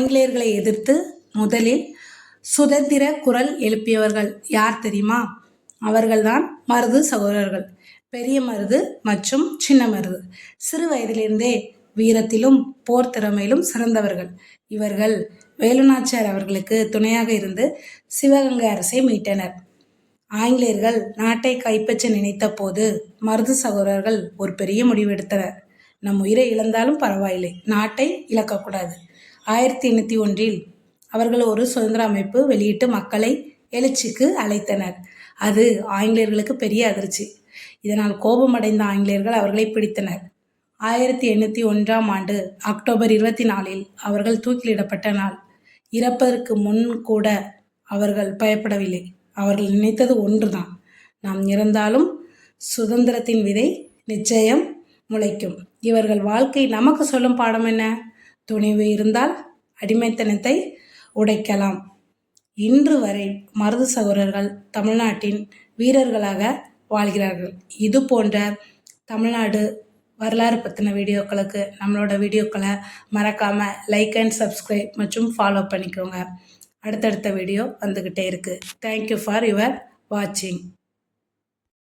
ஆங்கிலேயர்களை எதிர்த்து முதலில் சுதந்திர குரல் எழுப்பியவர்கள் யார் தெரியுமா? அவர்கள்தான் மருது சகோதரர்கள். பெரிய மருது மற்றும் சின்ன மருது சிறு வயதிலிருந்தே வீரத்திலும் போர் திறமையிலும் சிறந்தவர்கள். இவர்கள் வேலுநாச்சியார் அவர்களுக்கு துணையாக இருந்து சிவகங்கை அரசை மீட்டனர். ஆங்கிலேயர்கள் நாட்டை கைப்பற்ற நினைத்த போது மருது சகோதரர்கள் ஒரு பெரிய முடிவு எடுத்தனர். நம் உயிரை இழந்தாலும் பரவாயில்லை, நாட்டை இழக்கக்கூடாது. 1801 அவர்கள் ஒரு சுதந்திர அமைப்பு வெளியிட்டு மக்களை எழுச்சிக்கு அழைத்தனர். அது ஆங்கிலேயர்களுக்கு பெரிய அதிர்ச்சி. இதனால் கோபமடைந்த ஆங்கிலேயர்கள் அவர்களை பிடித்தனர். 1801 அக்டோபர் 24 அவர்கள் தூக்கிலிடப்பட்ட நாள். இறப்பதற்கு முன் கூட அவர்கள் பயப்படவில்லை. அவர்கள் நினைத்தது ஒன்றுதான், நாம் இறந்தாலும் சுதந்திரத்தின் விதை நிச்சயம் முளைக்கும். இவர்கள் வாழ்க்கை நமக்கு சொல்லும் பாடம் என்ன? துணிவு இருந்தால் அடிமைத்தனத்தை உடைக்கலாம். இன்று வரை மருது சகோதரர்கள் தமிழ்நாட்டின் வீரர்களாக வாழ்கிறார்கள். இது போன்ற தமிழ்நாடு வரலாறு பற்றின வீடியோக்களுக்கு நம்மளோட வீடியோக்களை மறக்காமல் லைக் அண்ட் சப்ஸ்கிரைப் மற்றும் ஃபாலோ பண்ணிக்கோங்க. அடுத்தடுத்த வீடியோ வந்துக்கிட்டே இருக்குது. தேங்க்யூ ஃபார் யுவர் வாட்சிங்.